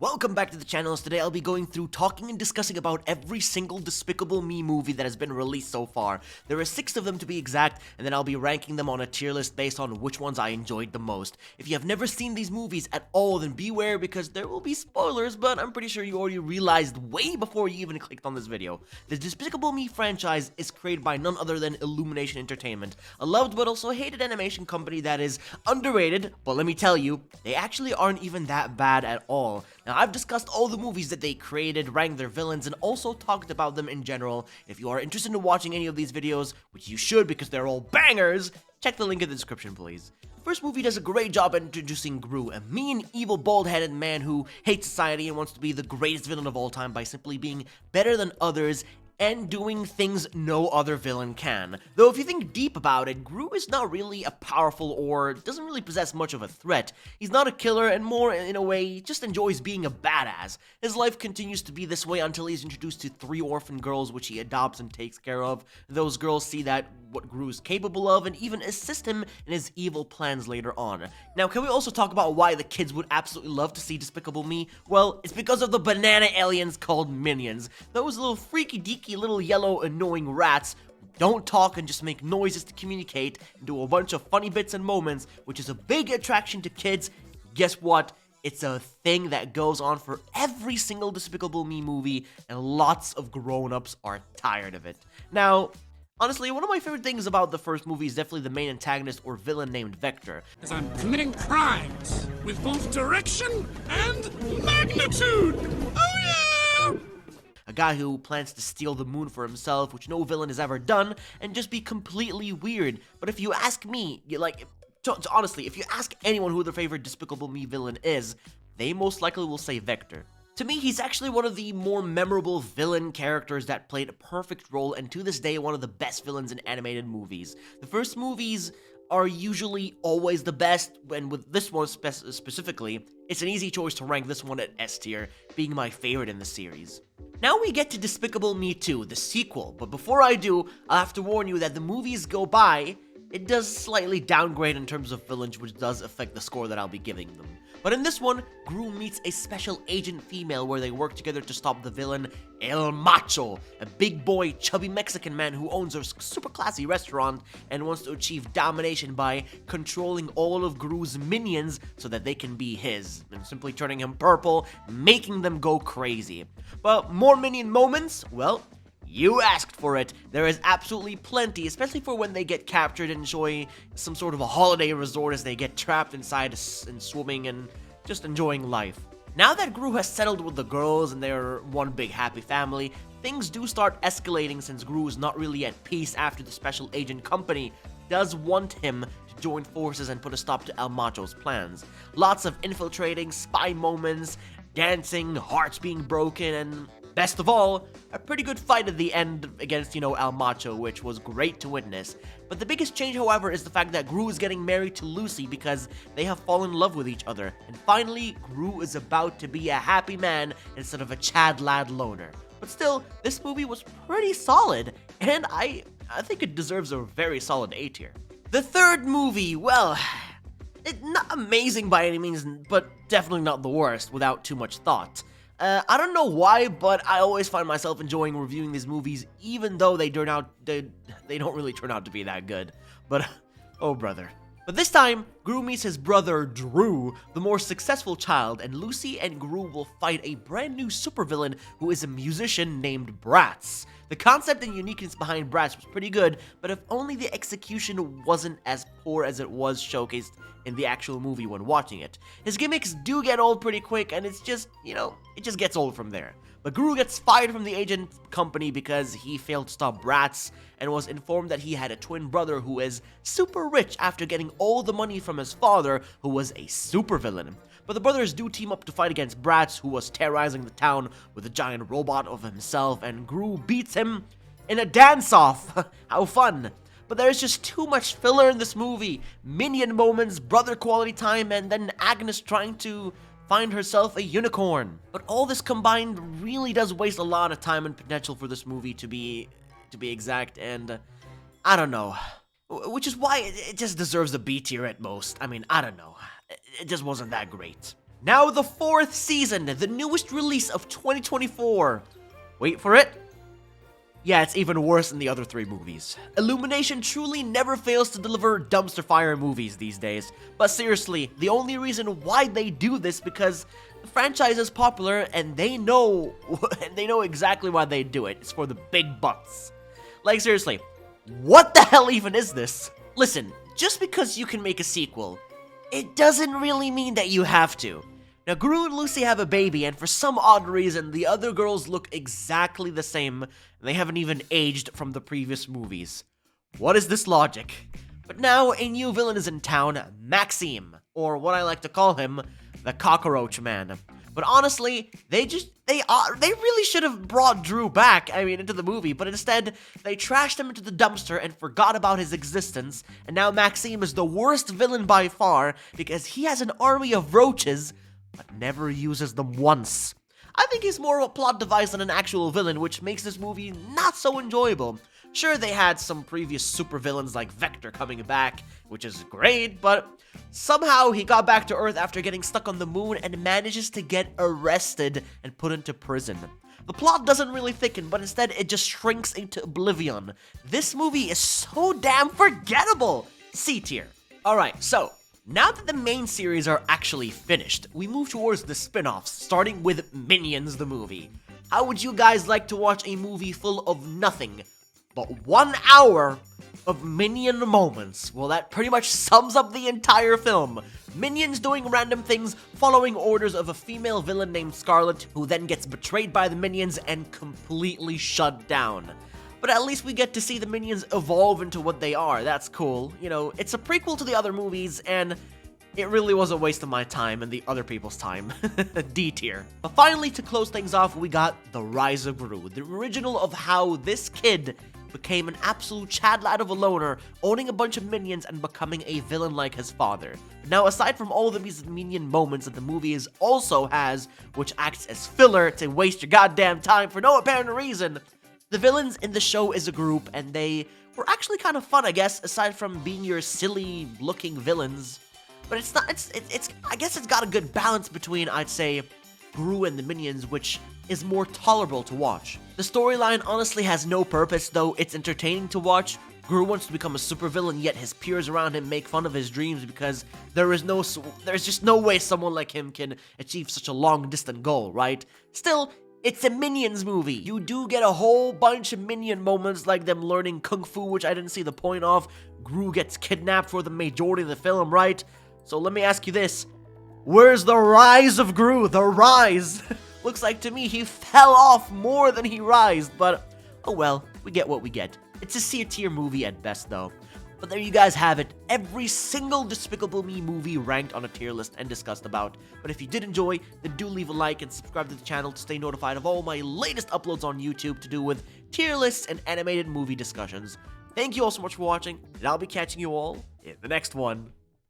Welcome back to the channel. Today I'll be going through talking and discussing about every single Despicable Me movie that has been released so far. There are 6 of them to be exact, and then I'll be ranking them on a tier list based on which ones I enjoyed the most. If you have never seen these movies at all, then beware because there will be spoilers, but I'm pretty sure you already realized way before you even clicked on this video. The Despicable Me franchise is created by none other than Illumination Entertainment, a loved but also hated animation company that is underrated, but let me tell you, they actually aren't even that bad at all. Now, I've discussed all the movies that they created, ranked their villains, and also talked about them in general. If you are interested in watching any of these videos, which you should because they're all bangers, check the link in the description, please. The first movie does a great job at introducing Gru, a mean, evil, bald-headed man who hates society and wants to be the greatest villain of all time by simply being better than others and doing things no other villain can. Though if you think deep about it, Gru is not really a powerful or doesn't really possess much of a threat. He's not a killer and more, in a way, just enjoys being a badass. His life continues to be this way until he's introduced to 3 orphan girls which he adopts and takes care of. Those girls see that what Gru is capable of and even assist him in his evil plans later on. Now, can we also talk about why the kids would absolutely love to see Despicable Me? Well, it's because of the banana aliens called Minions. Those little freaky deaky little yellow annoying rats who don't talk and just make noises to communicate and do a bunch of funny bits and moments, which is a big attraction to kids. Guess what? It's a thing that goes on for every single Despicable Me movie, and lots of grown-ups are tired of it. Now, honestly, one of my favorite things about the first movie is definitely the main antagonist or villain named Vector. As I'm committing crimes with both direction and magnitude. Oh yeah! A guy who plans to steal the moon for himself, which no villain has ever done, and just be completely weird. But if you ask me, honestly, if you ask anyone who their favorite Despicable Me villain is, they most likely will say Vector. To me, he's actually one of the more memorable villain characters that played a perfect role, and to this day, one of the best villains in animated movies. The first movies are usually always the best, and with this one specifically, it's an easy choice to rank this one at S tier, being my favorite in the series. Now we get to Despicable Me 2, the sequel, but before I do, I'll have to warn you that the movies go by, it does slightly downgrade in terms of villains, which does affect the score that I'll be giving them. But in this one, Gru meets a special agent female where they work together to stop the villain El Macho, a big boy, chubby Mexican man who owns a super classy restaurant and wants to achieve domination by controlling all of Gru's minions so that they can be his, and simply turning him purple, making them go crazy. But more minion moments? Well, you asked for it. There is absolutely plenty, especially for when they get captured and enjoy some sort of a holiday resort as they get trapped inside and swimming and just enjoying life. Now that Gru has settled with the girls and they're one big happy family, things do start escalating since Gru is not really at peace after the special agent company does want him to join forces and put a stop to El Macho's plans. Lots of infiltrating, spy moments, dancing, hearts being broken, and best of all, a pretty good fight at the end against, El Macho, which was great to witness. But the biggest change, however, is the fact that Gru is getting married to Lucy because they have fallen in love with each other. And finally, Gru is about to be a happy man instead of a Chad lad loner. But still, this movie was pretty solid, and I think it deserves a very solid A tier. The third movie, well, it's not amazing by any means, but definitely not the worst without too much thought. I don't know why, but I always find myself enjoying reviewing these movies, even though they don't really turn out to be that good. But, oh brother. But this time, Gru meets his brother, Drew, the more successful child, and Lucy and Gru will fight a brand new supervillain who is a musician named Bratz. The concept and uniqueness behind Bratz was pretty good, but if only the execution wasn't as poor as it was showcased in the actual movie when watching it. His gimmicks do get old pretty quick, and it's just, it just gets old from there. But Gru gets fired from the agent company because he failed to stop Bratz and was informed that he had a twin brother who is super rich after getting all the money from his father, who was a supervillain. But the brothers do team up to fight against Bratz, who was terrorizing the town with a giant robot of himself, and Gru beats him in a dance-off. How fun! But there's just too much filler in this movie. Minion moments, brother quality time, and then Agnes trying to find herself a unicorn. But all this combined really does waste a lot of time and potential for this movie to be exact, and I don't know. Which is why it just deserves a B tier at most. I mean, I don't know. It just wasn't that great. Now the 4th season, the newest release of 2024. Wait for it. Yeah, it's even worse than the other 3 movies. Illumination truly never fails to deliver dumpster fire movies these days. But seriously, the only reason why they do this because the franchise is popular and they know exactly why they do it. It's for the big bucks. Like seriously, what the hell even is this? Listen, just because you can make a sequel, it doesn't really mean that you have to. Now, Gru and Lucy have a baby, and for some odd reason, the other girls look exactly the same, and they haven't even aged from the previous movies. What is this logic? But now, a new villain is in town, Maxime, or what I like to call him, the Cockroach Man. But honestly, they really should have brought Drew back, into the movie, but instead, they trashed him into the dumpster and forgot about his existence, and now Maxime is the worst villain by far, because he has an army of roaches, but never uses them once. I think he's more of a plot device than an actual villain, which makes this movie not so enjoyable. Sure, they had some previous supervillains like Vector coming back, which is great, but somehow he got back to Earth after getting stuck on the moon and manages to get arrested and put into prison. The plot doesn't really thicken, but instead it just shrinks into oblivion. This movie is so damn forgettable! C tier. Alright, so now that the main series are actually finished, we move towards the spin-offs, starting with Minions the movie. How would you guys like to watch a movie full of nothing but 1 hour of Minion moments? Well, that pretty much sums up the entire film. Minions doing random things, following orders of a female villain named Scarlet, who then gets betrayed by the Minions and completely shut down. But at least we get to see the Minions evolve into what they are. That's cool. You know, it's a prequel to the other movies, and it really was a waste of my time and the other people's time. D tier. But finally, to close things off, we got The Rise of Gru, the original of how this kid became an absolute chad lad of a loner, owning a bunch of minions and becoming a villain like his father. Now, aside from all of these minion moments that the movie also has, which acts as filler to waste your goddamn time for no apparent reason, the villains in the show is a group, and they were actually kind of fun, I guess, aside from being your silly-looking villains. But it's not, I guess it's got a good balance between, I'd say, Gru and the Minions, which is more tolerable to watch. The storyline honestly has no purpose, though it's entertaining to watch. Gru wants to become a supervillain, yet his peers around him make fun of his dreams because there's just no way someone like him can achieve such a long-distant goal, right? Still, it's a Minions movie. You do get a whole bunch of Minion moments like them learning Kung Fu, which I didn't see the point of. Gru gets kidnapped for the majority of the film, right? So let me ask you this. Where's the rise of Gru? The rise! Looks like to me he fell off more than he rised, but oh well, we get what we get. It's a C tier movie at best though. But there you guys have it, every single Despicable Me movie ranked on a tier list and discussed about. But if you did enjoy, then do leave a like and subscribe to the channel to stay notified of all my latest uploads on YouTube to do with tier lists and animated movie discussions. Thank you all so much for watching, and I'll be catching you all in the next one.